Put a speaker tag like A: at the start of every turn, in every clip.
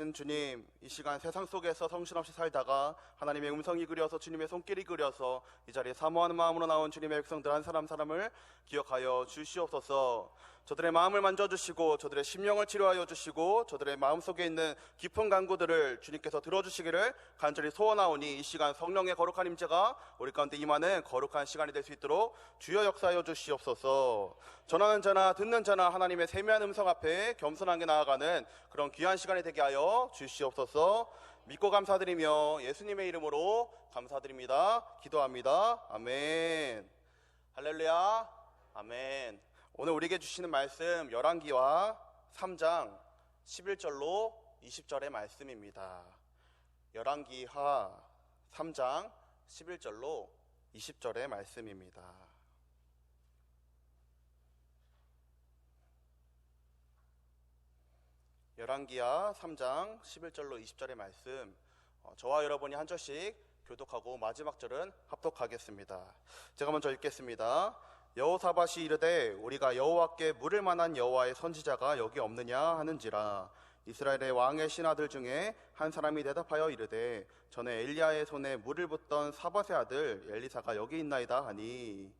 A: 살아계신 주님, 이 시간 세상 속에서 성실없이 살다가 하나님의 음성이 그려서 주님의 손길이 그려서 이 자리에 사모하는 마음으로 나온 주님의 백성들 한 사람 사람을 기억하여 주시옵소서. 저들의 마음을 만져주시고 저들의 심령을 치료하여 주시고 저들의 마음속에 있는 깊은 간구들을 주님께서 들어주시기를 간절히 소원하오니 이 시간 성령의 거룩한 임재가 우리 가운데 임하는 거룩한 시간이 될 수 있도록 주여 역사하여 주시옵소서. 전하는 자나 듣는 자나 하나님의 세미한 음성 앞에 겸손하게 나아가는 그런 귀한 시간이 되게 하여 주시옵소서. 믿고 감사드리며 예수님의 이름으로 감사드립니다. 기도합니다. 아멘. 할렐루야. 아멘. 오늘 우리에게 주시는 말씀 열왕기하 3장 11절로 20절의 말씀입니다. 열왕기하 3장 11절로 20절의 말씀입니다. 열왕기하 3장 11절로 20절의 말씀, 저와 여러분이 한 절씩 교독하고 마지막 절은 합독하겠습니다. 제가 먼저 읽겠습니다. 여호사밧이 이르되 우리가 여호와께 물을 만한 여호와의 선지자가 여기 없느냐 하는지라. 이스라엘의 왕의 신하들 중에 한 사람이 대답하여 이르되 전에 엘리야의 손에 물을 붓던 사밧의 아들 엘리사가 여기 있나이다 하니,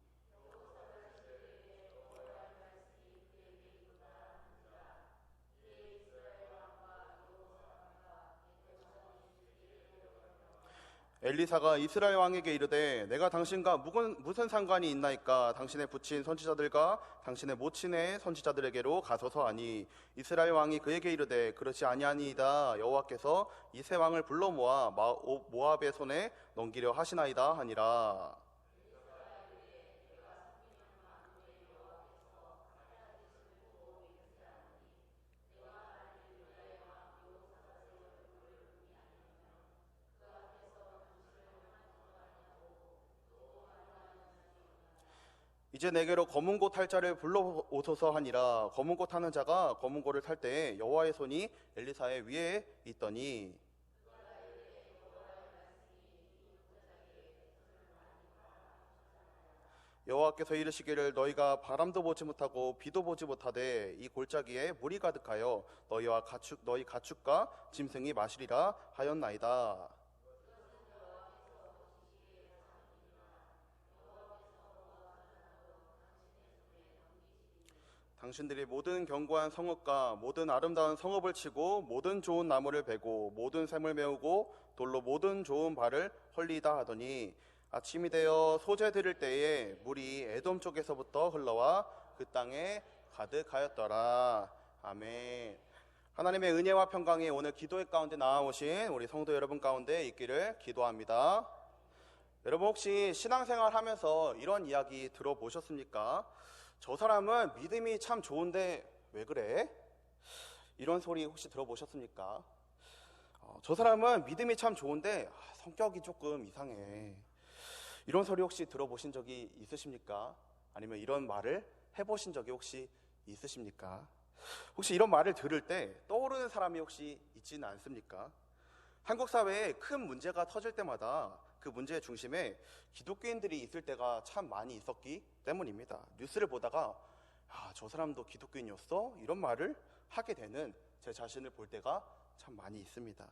A: 엘리사가 이스라엘 왕에게 이르되 내가 당신과 무슨 상관이 있나이까? 당신의 부친 선지자들과 당신의 모친의 선지자들에게로 가소서 하니, 이스라엘 왕이 그에게 이르되 그렇지 아니하니이다. 여호와께서 이 세 왕을 불러 모아 모압의 손에 넘기려 하시나이다 하니라. 이제 내게로 검은고 탈 자를 불러오소서 하니라. 검은고 타는 자가 검은고를 탈 때에 여호와의 손이 엘리사의 위에 있더니, 여호와께서 이르시기를 너희가 바람도 보지 못하고 비도 보지 못하되 이 골짜기에 물이 가득하여 너희 가축과 짐승이 마시리라 하였나이다. 당신들이 모든 견고한 성읍과 모든 아름다운 성읍을 치고 모든 좋은 나무를 베고 모든 샘을 메우고 돌로 모든 좋은 발을 헐리다 하더니, 아침이 되어 소재 들을 때에 물이 에돔 쪽에서부터 흘러와 그 땅에 가득하였더라. 아멘. 하나님의 은혜와 평강이 오늘 기도회 가운데 나아오신 우리 성도 여러분 가운데 있기를 기도합니다. 여러분 혹시 신앙생활 하면서 이런 이야기 들어보셨습니까? 저 사람은 믿음이 참 좋은데 왜 그래? 이런 소리 혹시 들어보셨습니까? 저 사람은 믿음이 참 좋은데 성격이 조금 이상해. 이런 소리 혹시 들어보신 적이 있으십니까? 아니면 이런 말을 해보신 적이 혹시 있으십니까? 혹시 이런 말을 들을 때 떠오르는 사람이 혹시 있지는 않습니까? 한국 사회에 큰 문제가 터질 때마다 그 문제의 중심에 기독교인들이 있을 때가 참 많이 있었기 때문입니다. 뉴스를 보다가 저 사람도 기독교인이었어? 이런 말을 하게 되는 제 자신을 볼 때가 참 많이 있습니다.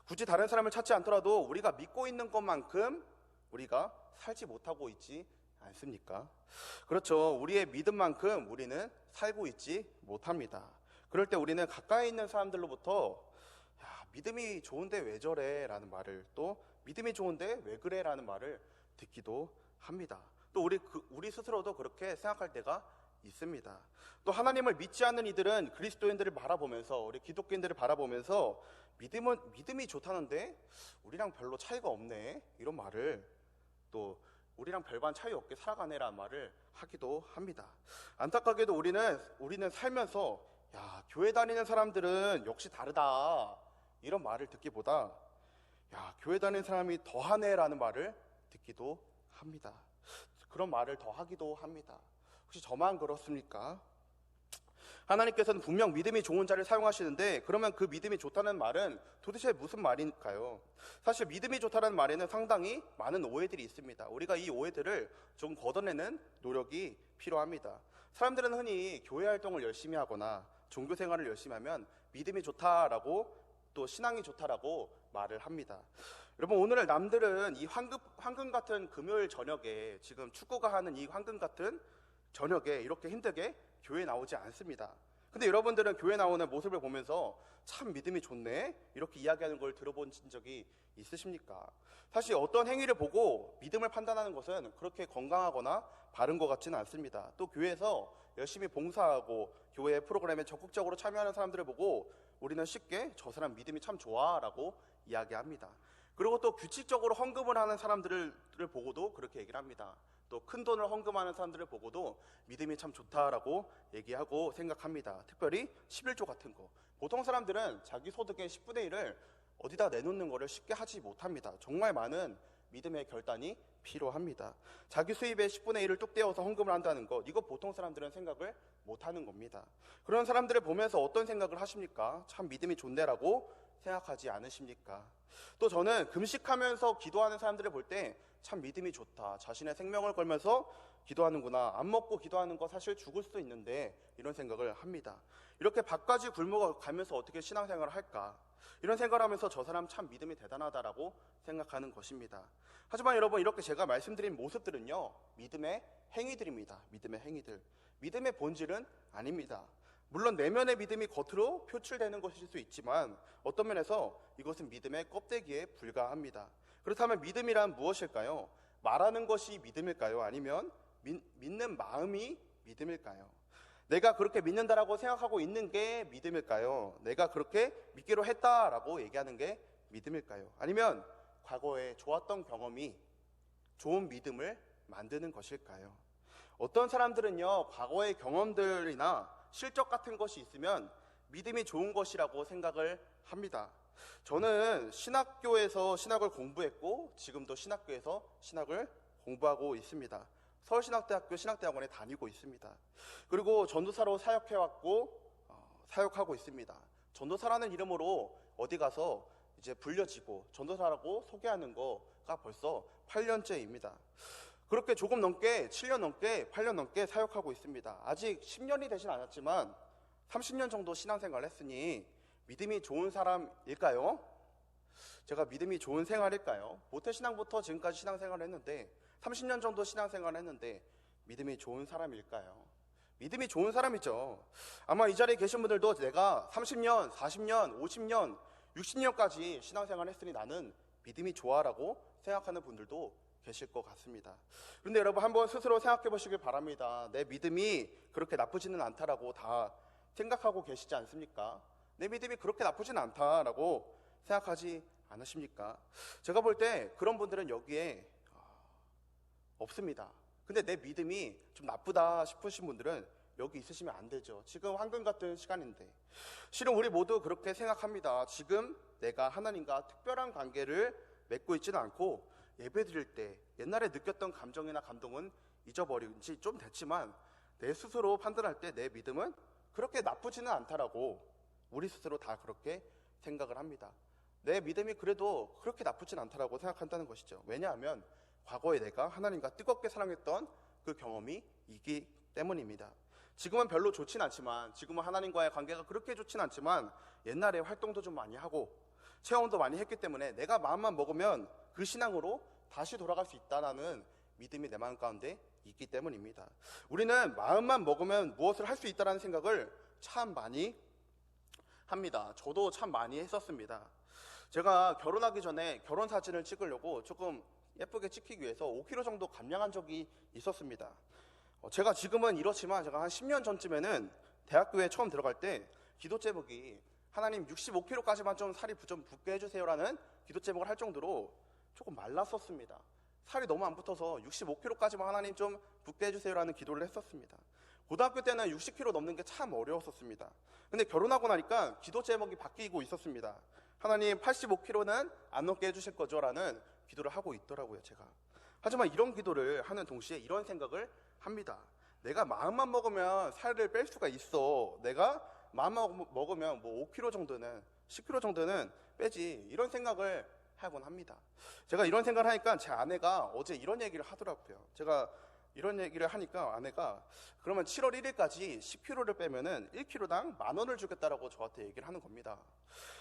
A: 굳이 다른 사람을 찾지 않더라도 우리가 믿고 있는 것만큼 우리가 살지 못하고 있지 않습니까? 그렇죠. 우리의 믿음만큼 우리는 살고 있지 못합니다. 그럴 때 우리는 가까이 있는 사람들로부터 믿음이 좋은데 왜 저래? 라는 말을, 또 믿음이 좋은데 왜 그래? 라는 말을 듣기도 합니다. 또 우리 스스로도 그렇게 생각할 때가 있습니다. 또 하나님을 믿지 않는 이들은 그리스도인들을 바라보면서, 우리 기독교인들을 바라보면서 믿음이 좋다는데 우리랑 별로 차이가 없네, 이런 말을, 또 우리랑 별반 차이 없게 살아가네라는 말을 하기도 합니다. 안타깝게도 우리는 살면서 교회 다니는 사람들은 역시 다르다, 이런 말을 듣기보다 교회 다니는 사람이 더하네라는 말을 듣기도 합니다. 그런 말을 더 하기도 합니다. 혹시 저만 그렇습니까? 하나님께서는 분명 믿음이 좋은 자를 사용하시는데, 그러면 그 믿음이 좋다는 말은 도대체 무슨 말일까요? 사실 믿음이 좋다는 말에는 상당히 많은 오해들이 있습니다. 우리가 이 오해들을 좀 걷어내는 노력이 필요합니다. 사람들은 흔히 교회 활동을 열심히 하거나 종교 생활을 열심히 하면 믿음이 좋다라고 또 신앙이 좋다라고 말을 합니다. 여러분, 오늘 남들은 이 황금 같은 금요일 저녁에, 지금 축구가 하는 이 황금 같은 저녁에 이렇게 힘들게 교회에 나오지 않습니다. 근데 여러분들은 교회 나오는 모습을 보면서 참 믿음이 좋네, 이렇게 이야기하는 걸 들어본 적이 있으십니까? 사실 어떤 행위를 보고 믿음을 판단하는 것은 그렇게 건강하거나 바른 것 같지는 않습니다. 또 교회에서 열심히 봉사하고 교회 프로그램에 적극적으로 참여하는 사람들을 보고 우리는 쉽게 저 사람 믿음이 참 좋아 라고 이야기합니다. 그리고 또 규칙적으로 헌금을 하는 사람들을 보고도 그렇게 얘기를 합니다. 또 큰 돈을 헌금하는 사람들을 보고도 믿음이 참 좋다라고 얘기하고 생각합니다. 특별히 11조 같은 거, 보통 사람들은 자기 소득의 10분의 1을 어디다 내놓는 것을 쉽게 하지 못합니다. 정말 많은 믿음의 결단이 필요합니다. 자기 수입의 10분의 1을 뚝 떼어서 헌금을 한다는 것, 이거 보통 사람들은 생각을 못하는 겁니다. 그런 사람들을 보면서 어떤 생각을 하십니까? 참 믿음이 좋네라고 생각하지 않으십니까? 또 저는 금식하면서 기도하는 사람들을 볼 때 참 믿음이 좋다, 자신의 생명을 걸면서 기도하는구나, 안 먹고 기도하는 거 사실 죽을 수도 있는데, 이런 생각을 합니다. 이렇게 밥까지 굶어 가면서 어떻게 신앙생활을 할까, 이런 생각을 하면서 저 사람 참 믿음이 대단하다라고 생각하는 것입니다. 하지만 여러분, 이렇게 제가 말씀드린 모습들은요, 믿음의 행위들입니다. 믿음의 행위들. 믿음의 본질은 아닙니다. 물론 내면의 믿음이 겉으로 표출되는 것일 수 있지만 어떤 면에서 이것은 믿음의 껍데기에 불과합니다. 그렇다면 믿음이란 무엇일까요? 말하는 것이 믿음일까요? 아니면 믿는 마음이 믿음일까요? 내가 그렇게 믿는다라고 생각하고 있는 게 믿음일까요? 내가 그렇게 믿기로 했다라고 얘기하는 게 믿음일까요? 아니면 과거에 좋았던 경험이 좋은 믿음을 만드는 것일까요? 어떤 사람들은요, 과거의 경험들이나 실적 같은 것이 있으면 믿음이 좋은 것이라고 생각을 합니다. 저는 신학교에서 신학을 공부했고 지금도 신학교에서 신학을 공부하고 있습니다. 서울신학대학교 신학대학원에 다니고 있습니다. 그리고 전도사로 사역해왔고 사역하고 있습니다. 전도사라는 이름으로 어디 가서 이제 불려지고 전도사라고 소개하는 거가 벌써 8년째입니다. 그렇게 조금 넘게 7년 넘게 8년 넘게 사역하고 있습니다. 아직 10년이 되진 않았지만 30년 정도 신앙생활을 했으니 믿음이 좋은 사람일까요? 제가 믿음이 좋은 생활일까요? 모태신앙부터 지금까지 신앙생활을 했는데 30년 정도 신앙생활을 했는데 믿음이 좋은 사람일까요? 믿음이 좋은 사람이죠. 아마 이 자리에 계신 분들도 내가 30년, 40년, 50년, 60년까지 신앙생활을 했으니 나는 믿음이 좋아라고 생각하는 분들도 계실 것 같습니다. 그런데 여러분, 한번 스스로 생각해 보시길 바랍니다. 내 믿음이 그렇게 나쁘지는 않다라고 다 생각하고 계시지 않습니까? 내 믿음이 그렇게 나쁘진 않다라고 생각하지 않으십니까? 제가 볼 때 그런 분들은 여기에 없습니다. 근데 내 믿음이 좀 나쁘다 싶으신 분들은 여기 있으시면 안 되죠. 지금 황금 같은 시간인데. 실은 우리 모두 그렇게 생각합니다. 지금 내가 하나님과 특별한 관계를 맺고 있지는 않고 예배 드릴 때 옛날에 느꼈던 감정이나 감동은 잊어버린 지 좀 됐지만 내 스스로 판단할 때 내 믿음은 그렇게 나쁘지는 않다라고 우리 스스로 다 그렇게 생각을 합니다. 내 믿음이 그래도 그렇게 나쁘진 않다라고 생각한다는 것이죠. 왜냐하면 과거에 내가 하나님과 뜨겁게 사랑했던 그 경험이 있기 때문입니다. 지금은 별로 좋진 않지만, 지금은 하나님과의 관계가 그렇게 좋진 않지만 옛날에 활동도 좀 많이 하고 체험도 많이 했기 때문에 내가 마음만 먹으면 그 신앙으로 다시 돌아갈 수 있다는 믿음이 내 마음 가운데 있기 때문입니다. 우리는 마음만 먹으면 무엇을 할 수 있다는 생각을 참 많이 합니다. 저도 참 많이 했었습니다. 제가 결혼하기 전에 결혼 사진을 찍으려고 조금 예쁘게 찍히기 위해서 5kg 정도 감량한 적이 있었습니다. 제가 지금은 이렇지만 제가 한 10년 전쯤에는 대학교에 처음 들어갈 때 기도 제목이 하나님 65kg까지만 좀 살이 좀 붙게 해주세요라는 기도 제목을 할 정도로 조금 말랐었습니다. 살이 너무 안 붙어서 65kg까지만 하나님 좀 붙게 해주세요라는 기도를 했었습니다. 고등학교 때는 60kg 넘는 게 참 어려웠었습니다. 근데 결혼하고 나니까 기도 제목이 바뀌고 있었습니다. 하나님 85kg는 안 넘게 해주실 거죠? 라는 기도를 하고 있더라고요, 제가. 하지만 이런 기도를 하는 동시에 이런 생각을 합니다. 내가 마음만 먹으면 살을 뺄 수가 있어. 내가 마음만 먹으면 뭐 5kg 정도는 10kg 정도는 빼지. 이런 생각을 하곤 합니다. 제가 이런 생각을 하니까 제 아내가 어제 이런 얘기를 하더라고요. 제가 이런 얘기를 하니까 아내가 그러면 7월 1일까지 10kg를 빼면은 1kg당 10,000원을 주겠다라고 저한테 얘기를 하는 겁니다.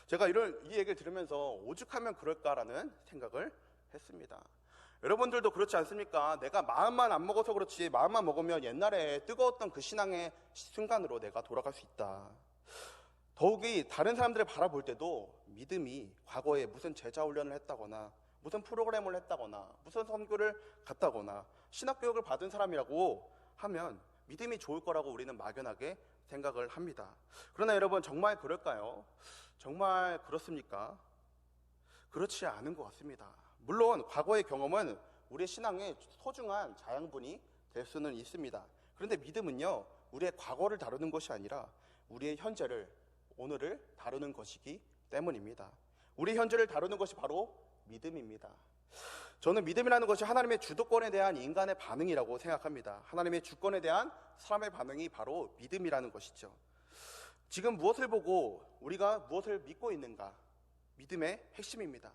A: 제가 이 얘기를 들으면서 오죽하면 그럴까라는 생각을 했습니다. 여러분들도 그렇지 않습니까? 내가 마음만 안 먹어서 그렇지 마음만 먹으면 옛날에 뜨거웠던 그 신앙의 순간으로 내가 돌아갈 수 있다. 더욱이 다른 사람들을 바라볼 때도 믿음이 과거에 무슨 제자 훈련을 했다거나 무슨 프로그램을 했다거나 무슨 선교를 갔다거나 신학교육을 받은 사람이라고 하면 믿음이 좋을 거라고 우리는 막연하게 생각을 합니다. 그러나 여러분, 정말 그럴까요? 정말 그렇습니까? 그렇지 않은 것 같습니다. 물론 과거의 경험은 우리의 신앙의 소중한 자양분이 될 수는 있습니다. 그런데 믿음은요, 우리의 과거를 다루는 것이 아니라 우리의 현재를, 오늘을 다루는 것이기 때문입니다. 우리 현재를 다루는 것이 바로 믿음입니다. 저는 믿음이라는 것이 하나님의 주도권에 대한 인간의 반응이라고 생각합니다. 하나님의 주권에 대한 사람의 반응이 바로 믿음이라는 것이죠. 지금 무엇을 보고 우리가 무엇을 믿고 있는가? 믿음의 핵심입니다.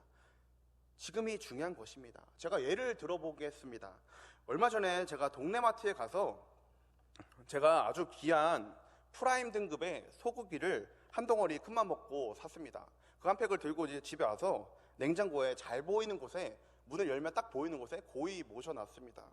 A: 지금이 중요한 것입니다. 제가 예를 들어보겠습니다. 얼마 전에 제가 동네 마트에 가서 제가 아주 귀한 프라임 등급의 소고기를 한 덩어리 큰맘 먹고 샀습니다. 그 한 팩을 들고 이제 집에 와서 냉장고에 잘 보이는 곳에, 문을 열면 딱 보이는 곳에 고이 모셔놨습니다.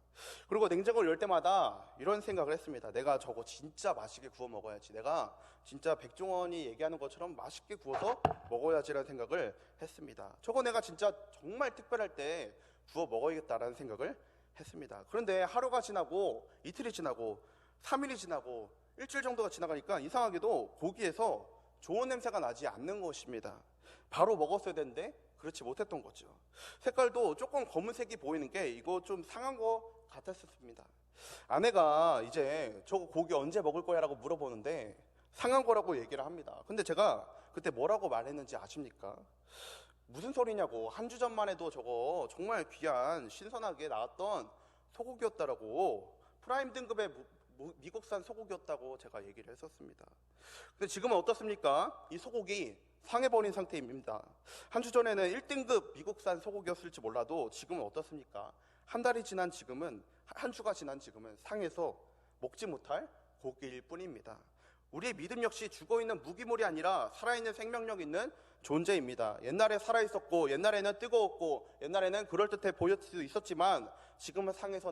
A: 그리고 냉장고를 열 때마다 이런 생각을 했습니다. 내가 저거 진짜 맛있게 구워 먹어야지. 내가 진짜 백종원이 얘기하는 것처럼 맛있게 구워서 먹어야지라는 생각을 했습니다. 저거 내가 진짜 정말 특별할 때 구워 먹어야겠다라는 생각을 했습니다. 그런데 하루가 지나고 이틀이 지나고 3일이 지나고 일주일 정도가 지나가니까 이상하게도 고기에서 좋은 냄새가 나지 않는 것입니다. 바로 먹었어야 되는데 그렇지 못했던 거죠. 색깔도 조금 검은색이 보이는 게 이거 좀 상한 거 같았습니다. 아내가 이제 저거 고기 언제 먹을 거야 라고 물어보는데 상한 거라고 얘기를 합니다. 근데 제가 그때 뭐라고 말했는지 아십니까? 무슨 소리냐고, 한 주 전만 해도 저거 정말 귀한 신선하게 나왔던 소고기였다라고, 프라임 등급의 미국산 소고기였다고 제가 얘기를 했었습니다. 근데 지금은 어떻습니까? 이 소고기 상해버린 상태입니다. 한 주 전에는 1등급 미국산 소고기였을지 몰라도 지금은 어떻습니까? 한 달이 지난 지금은, 한 주가 지난 지금은 상해서 먹지 못할 고기일 뿐입니다. 우리의 믿음 역시 죽어있는 무기물이 아니라 살아있는 생명력 있는 존재입니다. 옛날에 살아있었고, 옛날에는 뜨거웠고, 옛날에는 그럴듯해 보였을 수 있었지만 지금은 상해서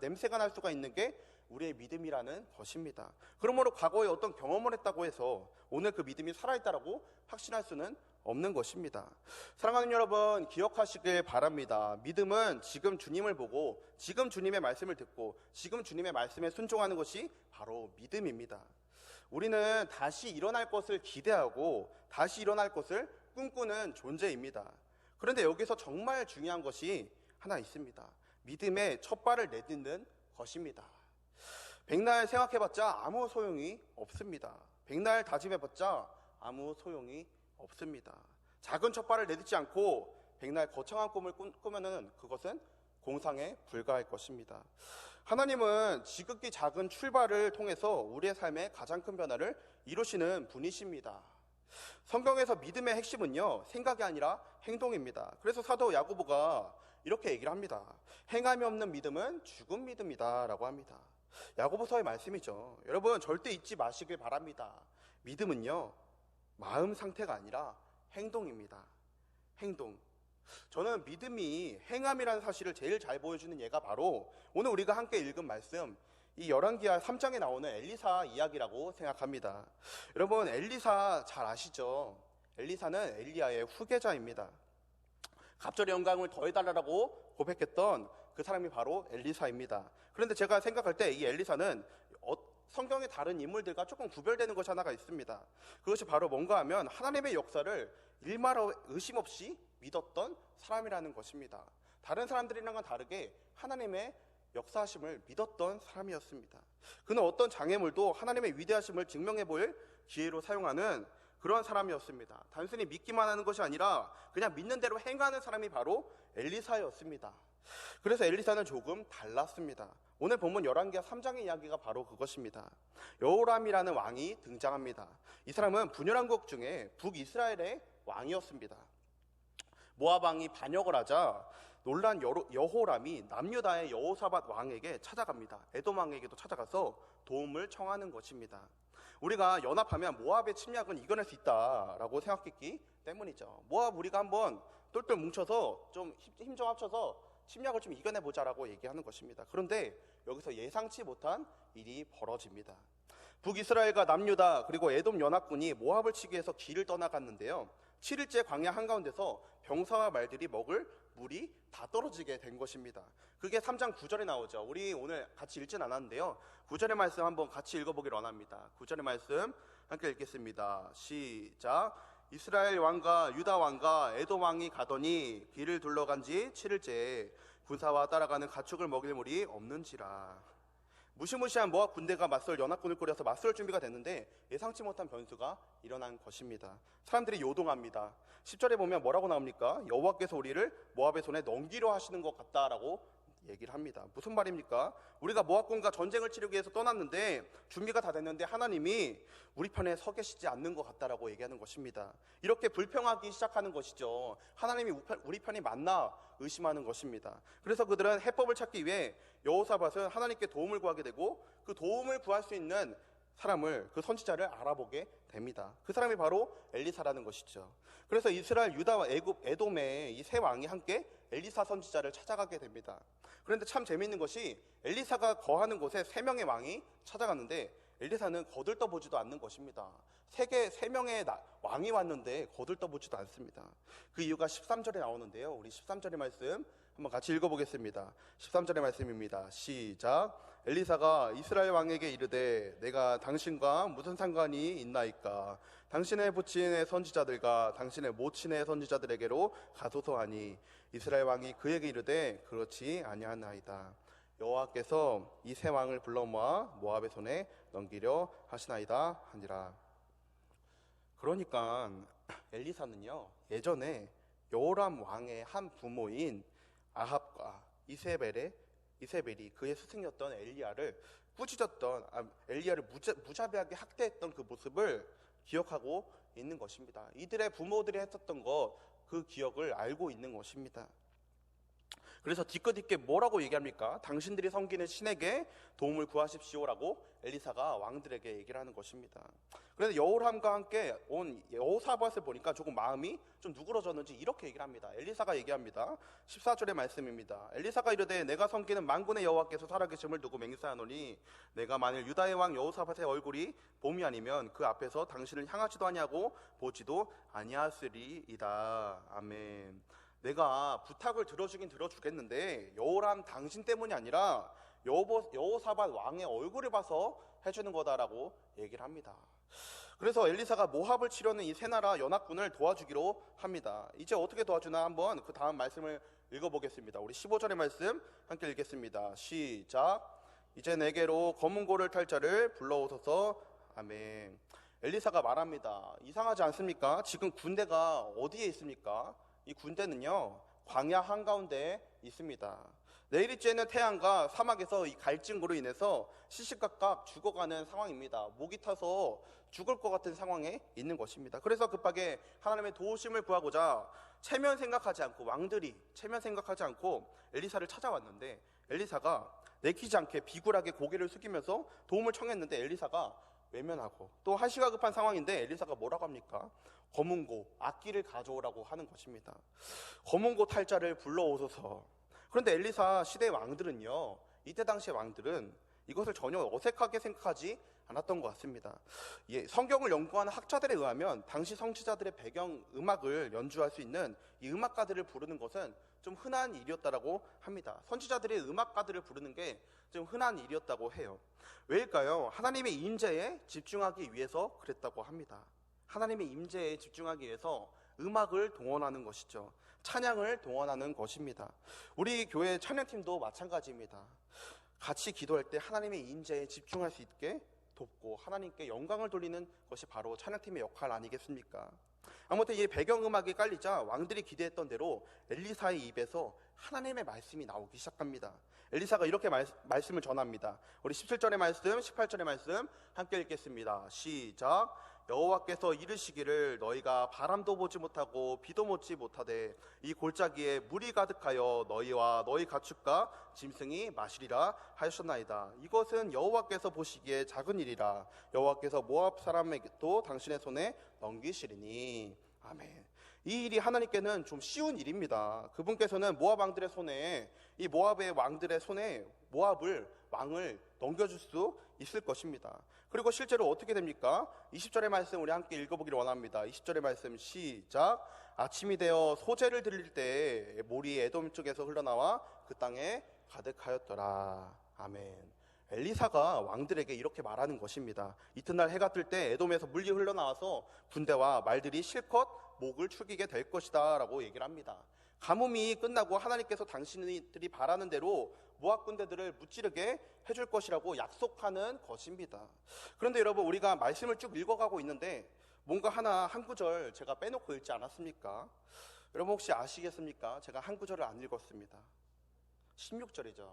A: 냄새가 날 수가 있는 게 우리의 믿음이라는 것입니다. 그러므로 과거에 어떤 경험을 했다고 해서 오늘 그 믿음이 살아있다라고 확신할 수는 없는 것입니다. 사랑하는 여러분, 기억하시길 바랍니다. 믿음은 지금 주님을 보고 지금 주님의 말씀을 듣고 지금 주님의 말씀에 순종하는 것이 바로 믿음입니다. 우리는 다시 일어날 것을 기대하고 다시 일어날 것을 꿈꾸는 존재입니다. 그런데 여기서 정말 중요한 것이 하나 있습니다. 믿음의 첫 발을 내딛는 것입니다. 백날 생각해봤자 아무 소용이 없습니다. 백날 다짐해봤자 아무 소용이 없습니다. 작은 첫 발을 내딛지 않고 백날 거창한 꿈을 꾸면은 그것은 공상에 불과할 것입니다. 하나님은 지극히 작은 출발을 통해서 우리의 삶에 가장 큰 변화를 이루시는 분이십니다. 성경에서 믿음의 핵심은요, 생각이 아니라 행동입니다. 그래서 사도 야고보가 이렇게 얘기를 합니다. 행함이 없는 믿음은 죽은 믿음이다 라고 합니다. 야고보서의 말씀이죠. 여러분, 절대 잊지 마시길 바랍니다. 믿음은요, 마음 상태가 아니라 행동입니다. 행동. 저는 믿음이 행함이라는 사실을 제일 잘 보여주는 예가 바로 오늘 우리가 함께 읽은 말씀, 이 열왕기하 3장에 나오는 엘리사 이야기라고 생각합니다. 여러분, 엘리사 잘 아시죠? 엘리사는 엘리야의 후계자입니다. 갑절의 영광을 더해달라고 고백했던 그 사람이 바로 엘리사입니다. 그런데 제가 생각할 때 이 엘리사는 성경의 다른 인물들과 조금 구별되는 것이 하나가 있습니다. 그것이 바로 뭔가 하면 하나님의 역사를 일말의 의심 없이 믿었던 사람이라는 것입니다. 다른 사람들이랑은 다르게 하나님의 역사하심을 믿었던 사람이었습니다. 그는 어떤 장애물도 하나님의 위대하심을 증명해 보일 기회로 사용하는 그런 사람이었습니다. 단순히 믿기만 하는 것이 아니라 그냥 믿는 대로 행하는 사람이 바로 엘리사였습니다. 그래서 엘리사는 조금 달랐습니다. 오늘 본문 열왕기하 3장의 이야기가 바로 그것입니다. 여호람이라는 왕이 등장합니다. 이 사람은 분열왕국 중에 북이스라엘의 왕이었습니다. 모압 왕이 반역을 하자 놀란 여호람이 남유다의 여호사밧 왕에게 찾아갑니다. 에돔 왕에게도 찾아가서 도움을 청하는 것입니다. 우리가 연합하면 모압의 침략은 이겨낼 수 있다라고 생각했기 때문이죠. 모압 우리가 한번 똘똘 뭉쳐서 좀 힘 좀 합쳐서 침략을 좀 이겨내보자라고 얘기하는 것입니다. 그런데 여기서 예상치 못한 일이 벌어집니다. 북이스라엘과 남유다 그리고 에돔 연합군이 모압을 치기 위해서 길을 떠나갔는데요. 7일째 광야 한가운데서 병사와 말들이 먹을 물이 다 떨어지게 된 것입니다. 그게 3장 9절에 나오죠. 우리 오늘 같이 읽진 않았는데요. 9절의 말씀 한번 같이 읽어보기를 원합니다. 9절의 말씀 함께 읽겠습니다. 시작. 이스라엘 왕과 유다 왕과 에돔 왕이 가더니 길을 둘러간 지 7일째 군사와 따라가는 가축을 먹일 물이 없는지라. 무시무시한 모압 군대가 맞설 연합군을 꾸려서 맞설 준비가 됐는데 예상치 못한 변수가 일어난 것입니다. 사람들이 요동합니다. 10절에 보면 뭐라고 나옵니까? 여호와께서 우리를 모압의 손에 넘기려 하시는 것 같다라고 얘기를 합니다. 무슨 말입니까? 우리가 모압군과 전쟁을 치르기 위해서 떠났는데 준비가 다 됐는데 하나님이 우리 편에 서 계시지 않는 것 같다라고 얘기하는 것입니다. 이렇게 불평하기 시작하는 것이죠. 하나님이 우리 편이 맞나 의심하는 것입니다. 그래서 그들은 해법을 찾기 위해 여호사밧은 하나님께 도움을 구하게 되고 그 도움을 구할 수 있는 사람을, 그 선지자를 알아보게 됩니다. 그 사람이 바로 엘리사라는 것이죠. 그래서 이스라엘, 유다와 에돔의 이 세 왕이 함께 엘리사 선지자를 찾아가게 됩니다. 그런데 참 재미있는 것이 엘리사가 거하는 곳에 3명의 왕이 찾아갔는데 엘리사는 거들떠보지도 않는 것입니다. 세 명의 왕이 왔는데 거들떠보지도 않습니다. 그 이유가 13절에 나오는데요. 우리 13절의 말씀 한번 같이 읽어보겠습니다. 13절의 말씀입니다. 시작. 엘리사가 이스라엘 왕에게 이르되 내가 당신과 무슨 상관이 있나이까? 당신의 부친의 선지자들과 당신의 모친의 선지자들에게로 가소서 하니 이스라엘 왕이 그에게 이르되 그렇지 아니하나이다. 여호와께서 이 세 왕을 불러 모아 모압의 손에 넘기려 하시나이다 하니라. 그러니까 엘리사는요, 예전에 여호람 왕의 한 부모인 아합과 이세벨이 그의 스승이었던 엘리야를 꾸짖었던, 엘리야를 무자비하게 학대했던 그 모습을 기억하고 있는 것입니다. 이들의 부모들이 했었던 그 기억을 알고 있는 것입니다. 그래서 뒤끝있게 뭐라고 얘기합니까? 당신들이 섬기는 신에게 도움을 구하십시오라고 엘리사가 왕들에게 얘기를 하는 것입니다. 그래서 여호람과 함께 온 여호사밧을 보니까 조금 마음이 좀 누그러졌는지 이렇게 얘기를 합니다. 엘리사가 얘기합니다. 14절의 말씀입니다. 엘리사가 이르되 내가 섬기는 만군의 여호와께서 살아계심을 두고 맹세하노니 내가 만일 유다의 왕 여호사밧의 얼굴이 봄이 아니면 그 앞에서 당신을 향하지도 아니하고 보지도 아니하으리이다. 아멘. 내가 부탁을 들어주긴 들어주겠는데 여호람 당신 때문이 아니라 여호사밧 왕의 얼굴을 봐서 해주는 거다라고 얘기를 합니다. 그래서 엘리사가 모압을 치려는 이 세 나라 연합군을 도와주기로 합니다. 이제 어떻게 도와주나 한번 그 다음 말씀을 읽어보겠습니다. 우리 15절의 말씀 함께 읽겠습니다. 시작. 이제 내게로 검은 고를 탈 자를 불러오소서. 아멘. 엘리사가 말합니다. 이상하지 않습니까? 지금 군대가 어디에 있습니까? 이 군대는요, 광야 한가운데에 있습니다. 내일일째는 태양과 사막에서 이 갈증으로 인해서 시시각각 죽어가는 상황입니다. 목이 타서 죽을 것 같은 상황에 있는 것입니다. 그래서 급하게 하나님의 도우심을 구하고자 왕들이 체면 생각하지 않고 엘리사를 찾아왔는데 엘리사가 내키지 않게 비굴하게 고개를 숙이면서 도움을 청했는데 엘리사가 외면하고 또 한시가 급한 상황인데 엘리사가 뭐라고 합니까? 검은 고, 악기를 가져오라고 하는 것입니다. 검은 고 탈자를 불러오소서. 그런데 엘리사 시대의 왕들은요, 이때 당시의 왕들은 이것을 전혀 어색하게 생각하지 않았던 것 같습니다. 성경을 연구하는 학자들에 의하면 당시 성취자들의 배경 음악을 연주할 수 있는 이 음악가들을 부르는 것은 좀 흔한 일이었다고 합니다. 선지자들의 음악가들을 부르는 게 좀 흔한 일이었다고 해요. 왜일까요? 하나님의 임재에 집중하기 위해서 그랬다고 합니다. 하나님의 임재에 집중하기 위해서 음악을 동원하는 것이죠. 찬양을 동원하는 것입니다. 우리 교회 찬양팀도 마찬가지입니다. 같이 기도할 때 하나님의 임재에 집중할 수 있게 돕고 하나님께 영광을 돌리는 것이 바로 찬양팀의 역할 아니겠습니까? 아무튼 이 배경음악이 깔리자 왕들이 기대했던 대로 엘리사의 입에서 하나님의 말씀이 나오기 시작합니다. 엘리사가 이렇게 말씀을 전합니다. 우리 17절의 말씀, 18절의 말씀 함께 읽겠습니다. 시작. 여호와께서 이르시기를 너희가 바람도 보지 못하고 비도 맞지 못하되 이 골짜기에 물이 가득하여 너희와 너희 가축과 짐승이 마시리라 하셨나이다. 이것은 여호와께서 보시기에 작은 일이라. 여호와께서 모압 사람에게도 당신의 손에 넘기시리니. 아멘. 이 일이 하나님께는 좀 쉬운 일입니다. 그분께서는 모압 왕들의 손에, 이 모압의 왕들의 손에 모압을 왕을 넘겨줄 수 있을 것입니다. 그리고 실제로 어떻게 됩니까? 20절의 말씀 우리 함께 읽어보기를 원합니다. 20절의 말씀 시작. 아침이 되어 소재를 드릴 때 물이 에돔 쪽에서 흘러나와 그 땅에 가득하였더라. 아멘. 엘리사가 왕들에게 이렇게 말하는 것입니다. 이튿날 해가 뜰 때 에돔에서 물이 흘러나와서 군대와 말들이 실컷 목을 축이게 될 것이다 라고 얘기를 합니다. 가뭄이 끝나고 하나님께서 당신들이 바라는 대로 모압 군대들을 무찌르게 해줄 것이라고 약속하는 것입니다. 그런데 여러분, 우리가 말씀을 쭉 읽어가고 있는데 뭔가 한 구절 제가 빼놓고 읽지 않았습니까? 여러분 혹시 아시겠습니까? 제가 한 구절을 안 읽었습니다. 16절이죠.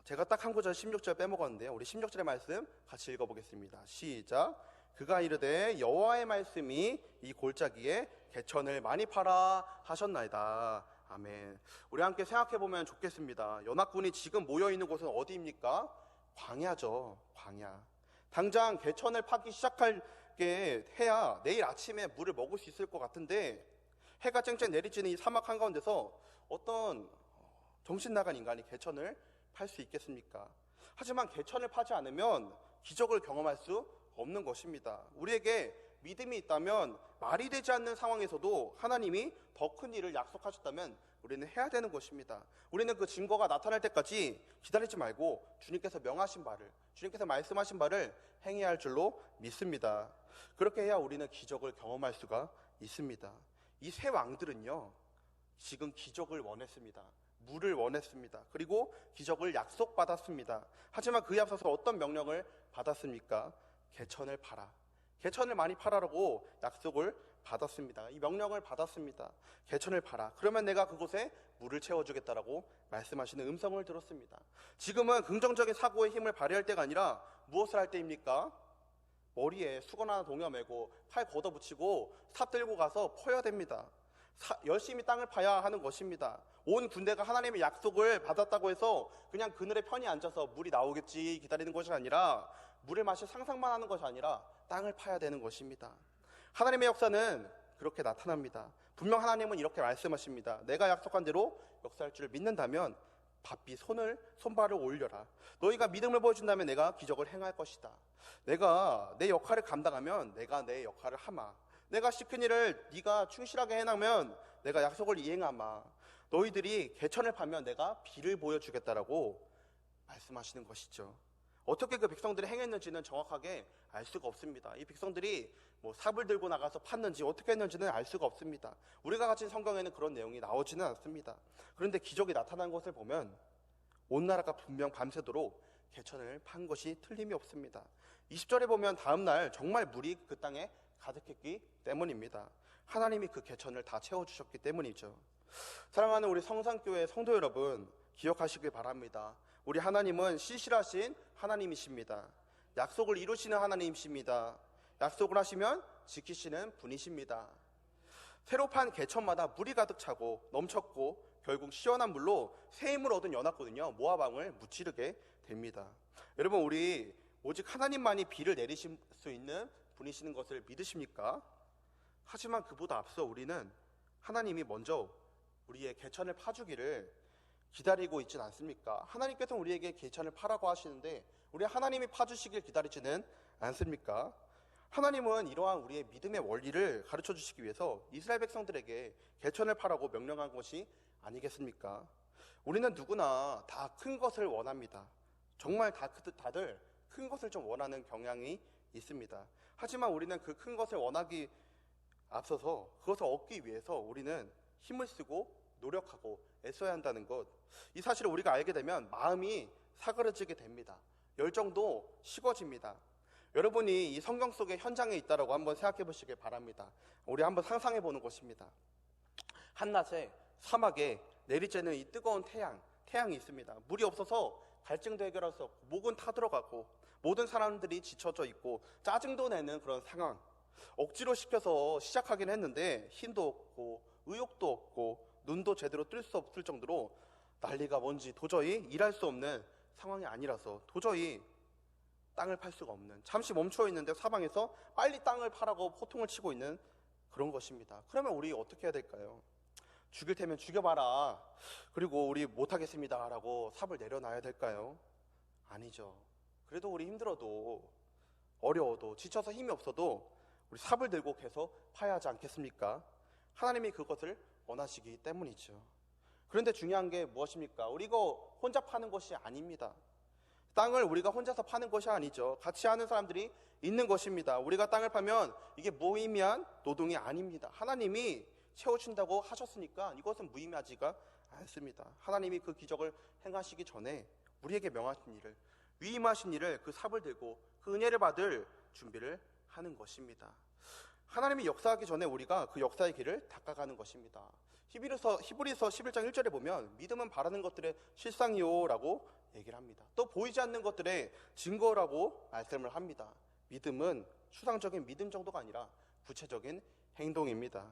A: 제가 딱 한 구절 16절 빼먹었는데요. 우리 16절의 말씀 같이 읽어보겠습니다. 시작. 그가 이르되 여호와의 말씀이 이 골짜기에 개천을 많이 팔아 하셨나이다. 아멘. 우리 함께 생각해보면 좋겠습니다. 연합군이 지금 모여있는 곳은 어디입니까? 광야죠. 광야. 당장 개천을 파기 시작하게 해야 내일 아침에 물을 먹을 수 있을 것 같은데 해가 쨍쨍 내리쬐는 이 사막 한가운데서 어떤 정신 나간 인간이 개천을 팔 수 있겠습니까? 하지만 개천을 파지 않으면 기적을 경험할 수 없는 것입니다. 우리에게 믿음이 있다면 말이 되지 않는 상황에서도 하나님이 더 큰 일을 약속하셨다면 우리는 해야 되는 것입니다. 우리는 그 증거가 나타날 때까지 기다리지 말고 주님께서 명하신 바를, 주님께서 말씀하신 바를 행해야 할 줄로 믿습니다. 그렇게 해야 우리는 기적을 경험할 수가 있습니다. 이 세 왕들은요, 지금 기적을 원했습니다. 물을 원했습니다. 그리고 기적을 약속받았습니다. 하지만 그에 앞서서 어떤 명령을 받았습니까? 개천을 팔아. 개천을 많이 팔아라고 약속을 받았습니다. 이 명령을 받았습니다. 개천을 팔아. 그러면 내가 그곳에 물을 채워주겠다라고 말씀하시는 음성을 들었습니다. 지금은 긍정적인 사고의 힘을 발휘할 때가 아니라 무엇을 할 때입니까? 머리에 수건 하나 동여매고 팔 걷어붙이고 삽 들고 가서 퍼야 됩니다. 열심히 땅을 파야 하는 것입니다. 온 군대가 하나님의 약속을 받았다고 해서 그냥 그늘에 편히 앉아서 물이 나오겠지 기다리는 것이 아니라, 물을 마실 상상만 하는 것이 아니라 땅을 파야 되는 것입니다. 하나님의 역사는 그렇게 나타납니다. 분명 하나님은 이렇게 말씀하십니다. 내가 약속한 대로 역사할 줄 믿는다면 바삐 손발을 올려라. 너희가 믿음을 보여준다면 내가 기적을 행할 것이다. 내가 내 역할을 감당하면 내가 내 역할을 하마. 내가 시킨 일을 네가 충실하게 해나면 내가 약속을 이행하마. 너희들이 개천을 파면 내가 비를 보여주겠다라고 말씀하시는 것이죠. 어떻게 그 백성들이 행했는지는 정확하게 알 수가 없습니다. 이 백성들이 삽을 들고 나가서 팠는지 어떻게 했는지는 알 수가 없습니다. 우리가 가진 성경에는 그런 내용이 나오지는 않습니다. 그런데 기적이 나타난 것을 보면 온 나라가 분명 밤새도록 개천을 판 것이 틀림이 없습니다. 20절에 보면 다음날 정말 물이 그 땅에 가득했기 때문입니다. 하나님이 그 개천을 다 채워주셨기 때문이죠. 사랑하는 우리 성산교회 성도 여러분, 기억하시길 바랍니다. 우리 하나님은 신실하신 하나님이십니다. 약속을 이루시는 하나님이십니다. 약속을 하시면 지키시는 분이십니다. 새로 판 개천마다 물이 가득 차고 넘쳤고 결국 시원한 물로 새 힘을 얻은 연합군은요, 모압 왕을 무찌르게 됩니다. 여러분, 우리 오직 하나님만이 비를 내리실 수 있는 분이시는 것을 믿으십니까? 하지만 그보다 앞서 우리는 하나님이 먼저 우리의 개천을 파주기를 기다리고 있지는 않습니까? 하나님께서 우리에게 개천을 파라고 하시는데 우리 하나님이 파주시길 기다리지는 않습니까? 하나님은 이러한 우리의 믿음의 원리를 가르쳐 주시기 위해서 이스라엘 백성들에게 개천을 파라고 명령한 것이 아니겠습니까? 우리는 누구나 다 큰 것을 원합니다. 정말 다들 큰 것을 좀 원하는 경향이 있습니다. 하지만 우리는 그 큰 것을 원하기 앞서서 그것을 얻기 위해서 우리는 힘을 쓰고 노력하고 애써야 한다는 것, 이 사실을 우리가 알게 되면 마음이 사그러지게 됩니다. 열정도 식어집니다. 여러분이 이 성경 속의 현장에 있다라고 한번 생각해 보시길 바랍니다. 우리 한번 상상해 보는 것입니다. 한낮에 사막에 내리쬐는 이 뜨거운 태양이 있습니다. 물이 없어서 갈증도 해결할 수 없고 목은 타들어가고 모든 사람들이 지쳐져 있고 짜증도 내는 그런 상황, 억지로 시켜서 시작하긴 했는데 힘도 없고 의욕도 없고 눈도 제대로 뜰 수 없을 정도로 난리가 뭔지 도저히 일할 수 없는 상황이 아니라서 도저히 땅을 팔 수가 없는, 잠시 멈춰 있는데 사방에서 빨리 땅을 파라고 호통을 치고 있는 그런 것입니다. 그러면 우리 어떻게 해야 될까요? 죽일 테면 죽여봐라, 그리고 우리 못하겠습니다 라고 삽을 내려놔야 될까요? 아니죠. 그래도 우리 힘들어도 어려워도 지쳐서 힘이 없어도 우리 삽을 들고 계속 파야 하지 않겠습니까? 하나님이 그것을 원하시기 때문이죠. 그런데 중요한 게 무엇입니까? 우리 이거 혼자 파는 것이 아닙니다. 땅을 우리가 혼자서 파는 것이 아니죠. 같이 하는 사람들이 있는 것입니다. 우리가 땅을 파면 이게 무의미한 노동이 아닙니다. 하나님이 채워준다고 하셨으니까 이것은 무의미하지가 않습니다. 하나님이 그 기적을 행하시기 전에 우리에게 명하신 일을, 위임하신 일을, 그 삽을 들고 그 은혜를 받을 준비를 하는 것입니다. 하나님이 역사하기 전에 우리가 그 역사의 길을 닦아가는 것입니다. 히브리서 11장 1절에 보면 믿음은 바라는 것들의 실상이요 라고 얘기를 합니다. 또 보이지 않는 것들의 증거라고 말씀을 합니다. 믿음은 추상적인 믿음 정도가 아니라 구체적인 행동입니다.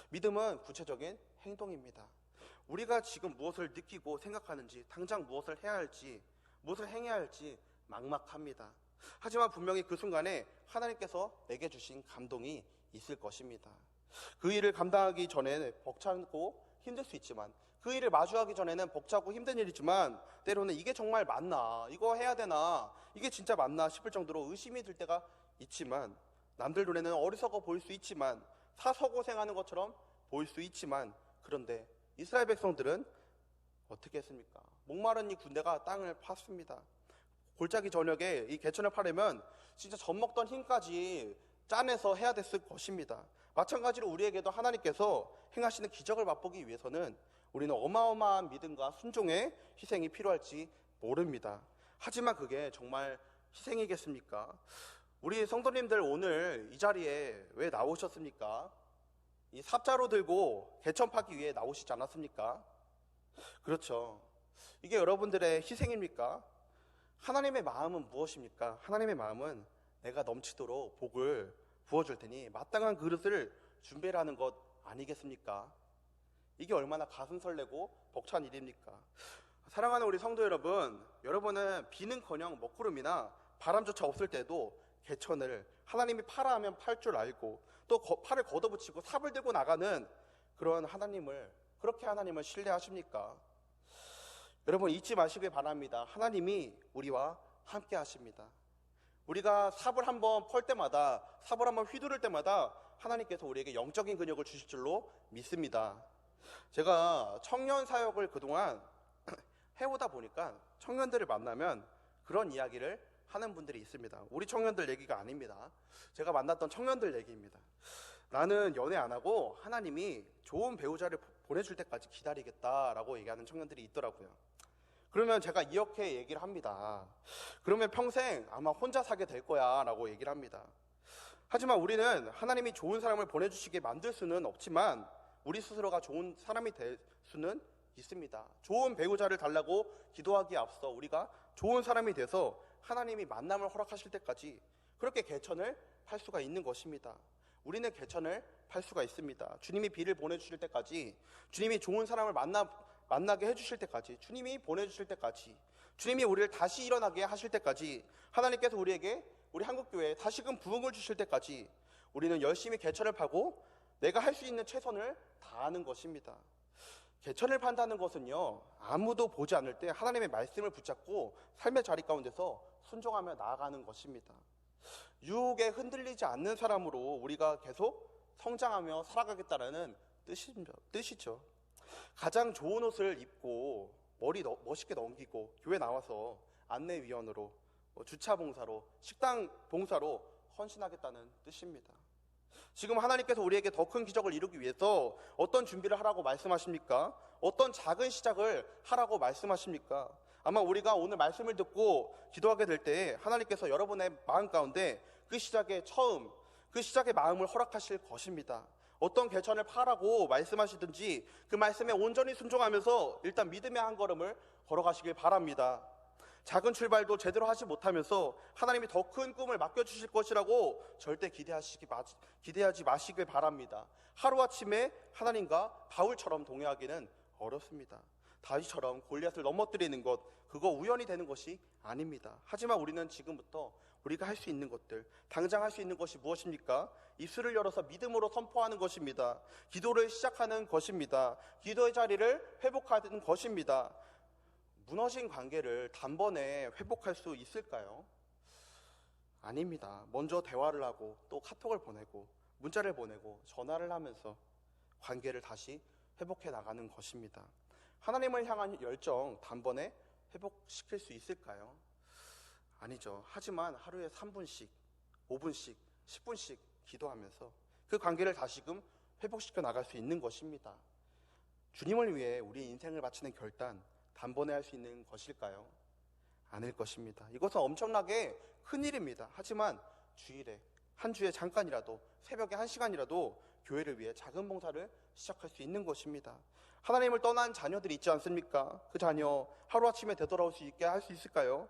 A: 믿음은 구체적인 행동입니다. 우리가 지금 무엇을 느끼고 생각하는지, 당장 무엇을 해야 할지, 무엇을 행해야 할지 막막합니다. 하지만 분명히 그 순간에 하나님께서 내게 주신 감동이 있을 것입니다. 그 일을 감당하기 전에는 벅차고 힘들 수 있지만, 그 일을 마주하기 전에는 벅차고 힘든 일이지만, 때로는 이게 정말 맞나, 이거 해야 되나, 이게 진짜 맞나 싶을 정도로 의심이 들 때가 있지만, 남들 눈에는 어리석어 보일 수 있지만, 사서고생하는 것처럼 보일 수 있지만, 그런데 이스라엘 백성들은 어떻게 했습니까? 목마른 이 군대가 땅을 팠습니다. 골짜기 저녁에 이 개천을 파려면 진짜 젖먹던 힘까지 짜내서 해야 됐을 것입니다. 마찬가지로 우리에게도 하나님께서 행하시는 기적을 맛보기 위해서는 우리는 어마어마한 믿음과 순종의 희생이 필요할지 모릅니다. 하지만 그게 정말 희생이겠습니까? 우리 성도님들 오늘 이 자리에 왜 나오셨습니까? 이 삽자루 들고 개천 파기 위해 나오시지 않았습니까? 그렇죠. 이게 여러분들의 희생입니까? 하나님의 마음은 무엇입니까? 하나님의 마음은 내가 넘치도록 복을 부어줄 테니 마땅한 그릇을 준비하는 것 아니겠습니까? 이게 얼마나 가슴 설레고 벅찬 일입니까? 사랑하는 우리 성도 여러분, 여러분은 비는커녕 먹구름이나 바람조차 없을 때도 개천을 하나님이 파라 하면 팔 줄 알고 또 팔을 걷어붙이고 삽을 들고 나가는 그런 하나님을, 그렇게 하나님을 신뢰하십니까? 여러분 잊지 마시길 바랍니다. 하나님이 우리와 함께 하십니다. 우리가 삽을 한번 펄 때마다, 삽을 한번 휘두를 때마다 하나님께서 우리에게 영적인 근육을 주실 줄로 믿습니다. 제가 청년 사역을 그동안 해오다 보니까 청년들을 만나면 그런 이야기를 하는 분들이 있습니다. 우리 청년들 얘기가 아닙니다. 제가 만났던 청년들 얘기입니다. 나는 연애 안 하고 하나님이 좋은 배우자를 보내줄 때까지 기다리겠다라고 얘기하는 청년들이 있더라고요. 그러면 제가 이렇게 얘기를 합니다. 그러면 평생 아마 혼자 살게 될 거야 라고 얘기를 합니다. 하지만 우리는 하나님이 좋은 사람을 보내주시게 만들 수는 없지만 우리 스스로가 좋은 사람이 될 수는 있습니다. 좋은 배우자를 달라고 기도하기에 앞서 우리가 좋은 사람이 돼서 하나님이 만남을 허락하실 때까지 그렇게 개천을 팔 수가 있는 것입니다. 우리는 개천을 팔 수가 있습니다. 주님이 비를 보내주실 때까지, 주님이 좋은 사람을 만나게 해주실 때까지, 주님이 보내주실 때까지, 주님이 우리를 다시 일어나게 하실 때까지, 하나님께서 우리에게, 우리 한국교회에 다시금 부흥을 주실 때까지 우리는 열심히 개천을 파고 내가 할 수 있는 최선을 다하는 것입니다. 개천을 판다는 것은요, 아무도 보지 않을 때 하나님의 말씀을 붙잡고 삶의 자리 가운데서 순종하며 나아가는 것입니다. 유혹에 흔들리지 않는 사람으로 우리가 계속 성장하며 살아가겠다는 뜻이죠. 가장 좋은 옷을 입고 머리 멋있게 넘기고 교회 나와서 안내위원으로, 주차 봉사로, 식당 봉사로 헌신하겠다는 뜻입니다. 지금 하나님께서 우리에게 더 큰 기적을 이루기 위해서 어떤 준비를 하라고 말씀하십니까? 어떤 작은 시작을 하라고 말씀하십니까? 아마 우리가 오늘 말씀을 듣고 기도하게 될 때 하나님께서 여러분의 마음 가운데 그 시작의 처음, 그 시작의 마음을 허락하실 것입니다. 어떤 개천을 파라고 말씀하시든지 그 말씀에 온전히 순종하면서 일단 믿음의 한 걸음을 걸어가시길 바랍니다. 작은 출발도 제대로 하지 못하면서 하나님이 더 큰 꿈을 맡겨주실 것이라고 절대 기대하지 마시길 바랍니다. 하루아침에 하나님과 바울처럼 동행하기는 어렵습니다. 다윗처럼 골리앗을 넘어뜨리는 것, 그거 우연히 되는 것이 아닙니다. 하지만 우리는 지금부터 우리가 할 수 있는 것들, 당장 할 수 있는 것이 무엇입니까? 입술을 열어서 믿음으로 선포하는 것입니다. 기도를 시작하는 것입니다. 기도의 자리를 회복하는 것입니다. 무너진 관계를 단번에 회복할 수 있을까요? 아닙니다. 먼저 대화를 하고 또 카톡을 보내고 문자를 보내고 전화를 하면서 관계를 다시 회복해 나가는 것입니다. 하나님을 향한 열정 단번에 회복시킬 수 있을까요? 아니죠. 하지만 하루에 3분씩, 5분씩, 10분씩 기도하면서 그 관계를 다시금 회복시켜 나갈 수 있는 것입니다. 주님을 위해 우리 인생을 바치는 결단 단번에 할 수 있는 것일까요? 아닐 것입니다. 이것은 엄청나게 큰 일입니다. 하지만 주일에, 한 주에 잠깐이라도, 새벽에 1시간이라도 교회를 위해 작은 봉사를 시작할 수 있는 것입니다. 하나님을 떠난 자녀들이 있지 않습니까? 그 자녀 하루아침에 되돌아올 수 있게 할 수 있을까요?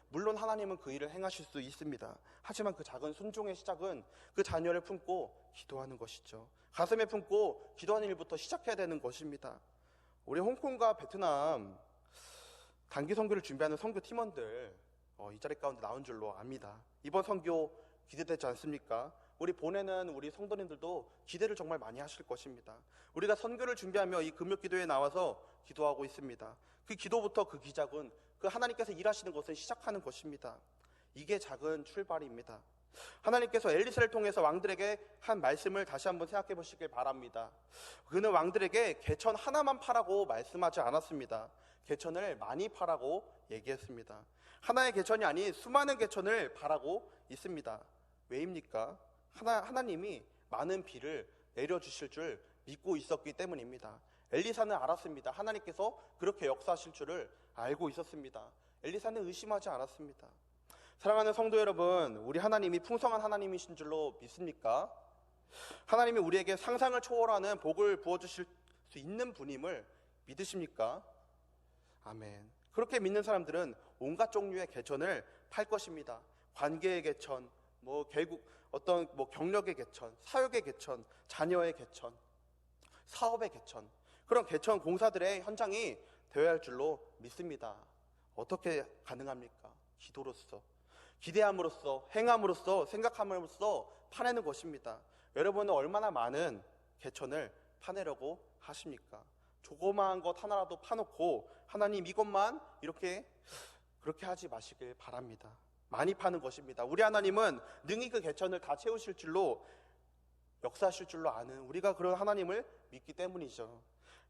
A: 물론 하나님은 그 일을 행하실 수 있습니다. 하지만 그 작은 순종의 시작은 그 자녀를 품고 기도하는 것이죠. 가슴에 품고 기도하는 일부터 시작해야 되는 것입니다. 우리 홍콩과 베트남 단기 선교를 준비하는 선교 팀원들 이 자리 가운데 나온 줄로 압니다. 이번 선교 기대되지 않습니까? 우리 보내는 우리 성도님들도 기대를 정말 많이 하실 것입니다. 우리가 선교를 준비하며 이 금요 기도에 나와서 기도하고 있습니다. 그 기도부터 그 기작은 그 하나님께서 일하시는 것을 시작하는 것입니다. 이게 작은 출발입니다. 하나님께서 엘리사를 통해서 왕들에게 한 말씀을 다시 한번 생각해 보시길 바랍니다. 그는 왕들에게 개천 하나만 파라고 말씀하지 않았습니다. 개천을 많이 파라고 얘기했습니다. 하나의 개천이 아닌 수많은 개천을 파라고 있습니다. 왜입니까? 하나님이 많은 비를 내려주실 줄 믿고 있었기 때문입니다. 엘리사는 알았습니다. 하나님께서 그렇게 역사하실 줄을 알고 있었습니다. 엘리사는 의심하지 않았습니다. 사랑하는 성도 여러분, 우리 하나님이 풍성한 하나님이신 줄로 믿습니까? 하나님이 우리에게 상상을 초월하는 복을 부어주실 수 있는 분임을 믿으십니까? 아멘. 그렇게 믿는 사람들은 온갖 종류의 개천을 팔 것입니다. 관계의 개천, 결국 경력의 개천, 사역의 개천, 자녀의 개천, 사업의 개천, 그런 개천 공사들의 현장이 되어야 할 줄로 믿습니다. 어떻게 가능합니까? 기도로서, 기대함으로써, 행함으로써, 생각함으로써 파내는 것입니다. 여러분은 얼마나 많은 개천을 파내려고 하십니까? 조그마한 것 하나라도 파놓고 하나님 이것만 그렇게 하지 마시길 바랍니다. 많이 파는 것입니다. 우리 하나님은 능히 그 개천을 다 채우실 줄로, 역사하실 줄로 아는 우리가 그런 하나님을 믿기 때문이죠.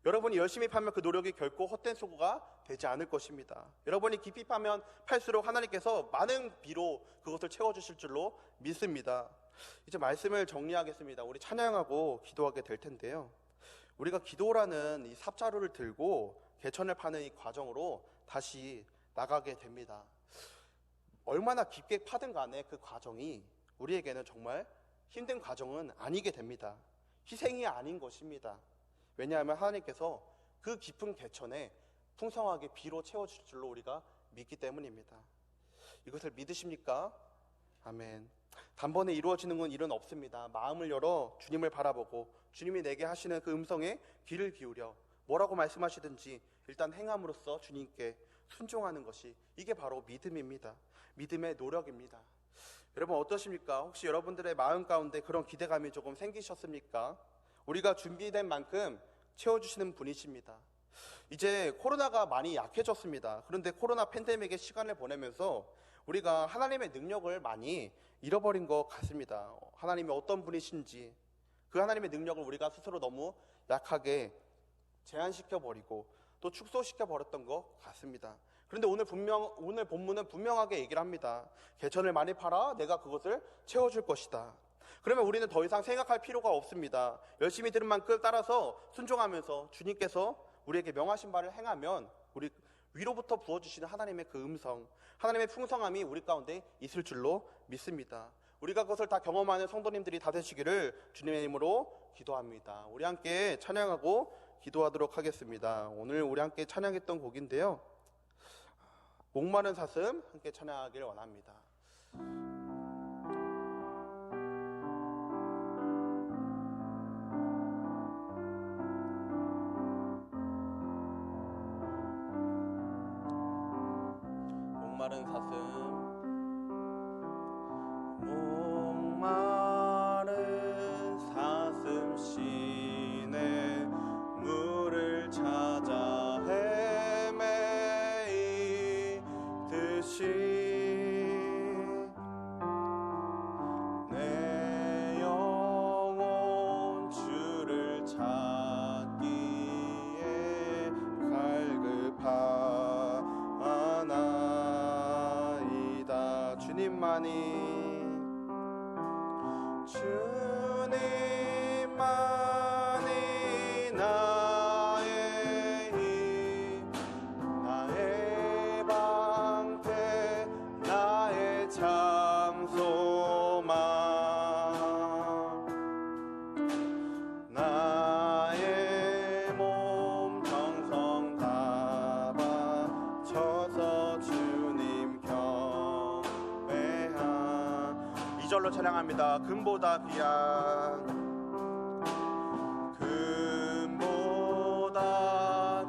A: 여러분이 열심히 파면 그 노력이 결코 헛된 수고가 되지 않을 것입니다. 여러분이 깊이 파면 팔수록 하나님께서 많은 비로 그것을 채워주실 줄로 믿습니다. 이제 말씀을 정리하겠습니다. 우리 찬양하고 기도하게 될 텐데요. 우리가 기도라는 이 삽자루를 들고 개천을 파는 이 과정으로 다시 나가게 됩니다. 얼마나 깊게 파든 간에 그 과정이 우리에게는 정말 힘든 과정은 아니게 됩니다. 희생이 아닌 것입니다. 왜냐하면 하나님께서 그 깊은 개천에 풍성하게 비로 채워줄 줄로 우리가 믿기 때문입니다. 이것을 믿으십니까? 아멘. 단번에 이루어지는 일은 없습니다. 마음을 열어 주님을 바라보고 주님이 내게 하시는 그 음성에 귀를 기울여 뭐라고 말씀하시든지 일단 행함으로써 주님께 순종하는 것이, 이게 바로 믿음입니다. 믿음의 노력입니다. 여러분 어떠십니까? 혹시 여러분들의 마음 가운데 그런 기대감이 조금 생기셨습니까? 우리가 준비된 만큼 채워주시는 분이십니다. 이제 코로나가 많이 약해졌습니다. 그런데 코로나 팬데믹의 시간을 보내면서 우리가 하나님의 능력을 많이 잃어버린 것 같습니다. 하나님이 어떤 분이신지, 그 하나님의 능력을 우리가 스스로 너무 약하게 제한시켜버리고 또 축소시켜버렸던 것 같습니다. 그런데 오늘 본문은 분명하게 얘기를 합니다. 개천을 많이 팔아 내가 그것을 채워줄 것이다. 그러면 우리는 더 이상 생각할 필요가 없습니다. 열심히 들은 만큼 따라서 순종하면서 주님께서 우리에게 명하신 바를 행하면 우리 위로부터 부어주시는 하나님의 그 음성, 하나님의 풍성함이 우리 가운데 있을 줄로 믿습니다. 우리가 그것을 다 경험하는 성도님들이 다 되시기를 주님의 이름으로 기도합니다. 우리 함께 찬양하고 기도하도록 하겠습니다. 오늘 우리 함께 찬양했던 곡인데요, 목마른 사슴 함께 찬양하기를 원합니다. 목마른 사슴, 목마른 사슴 시내 물을 찾아 헤매이듯이 내 영혼 주를 찾기에 갈급하나이다. 주님만이 나의 힘, 나의 방패, 나의 참 소망, 나의 몸 정성 다 바쳐서 주님 경배한. 2절로 찬양합니다. 금보다 귀한, 금보다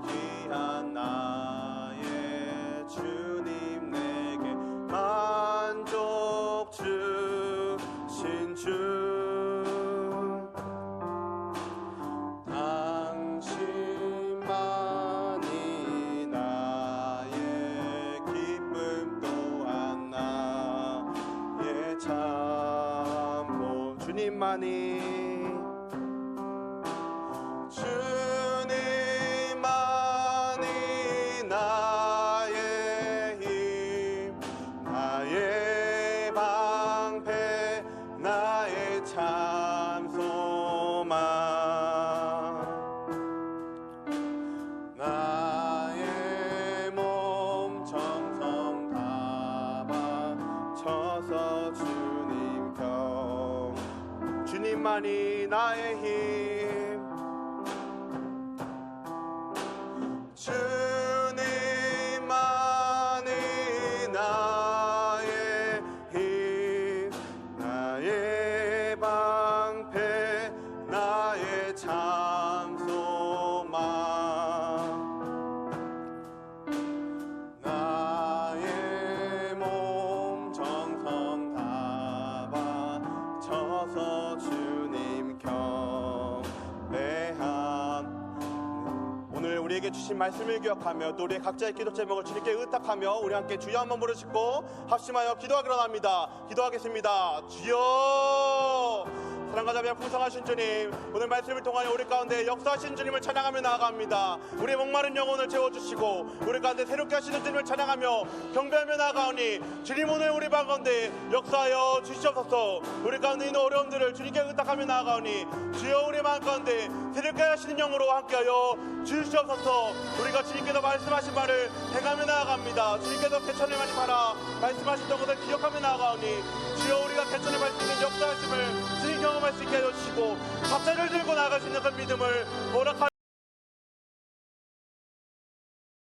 A: 귀한 나의 주님, 내게 만족 주신 주, 당신만이 나의 기쁨 또한 나의 참복. 주님만이 나의 힘, 나의 방패, 나의 참 소망, 나의 몸 정성 다 바쳐서 주님 경. 주님만이 나의 힘, 주님만이 나의 힘, 나의 방패, 나의 참 소망, 나의 몸 정성 다 바쳐서 주님 경배함. 오늘 우리에게 주신 말씀을 기억하며 또 우리의 각자의 기도 제목을 주님께 의탁하며 우리 함께 주여 한번 부르시고 합심하여 기도하기로 합니다. 기도하겠습니다. 주여. 사랑과 자비와 풍성하신 주님, 오늘 말씀을 통하여 우리 가운데 역사하신 주님을 찬양하며 나아갑니다. 우리의 목마른 영혼을 채워주시고 우리 가운데 새롭게 하시는 주님을 찬양하며 경배하며 나아가오니 주님, 오늘 우리 가운데 역사하여 주시옵소서. 우리 가운데 있는 어려움들을 주님께 의탁하며 나아가오니 주여, 우리 마음 가운데 새롭게 하시는 영으로 함께하여 주시옵소서. 우리가 주님께서 말씀하신 말을 행하며 나아갑니다. 주님께서 개천을 많이 바라 말씀하셨던 것을 기억하며 나아가오니 주여, 우리가 개천을 밟을 수 있는 역사하심을 주님 경험할 수 있게 해주시고 갑자를 들고 나아갈 수 있는 그 믿음을 허락하여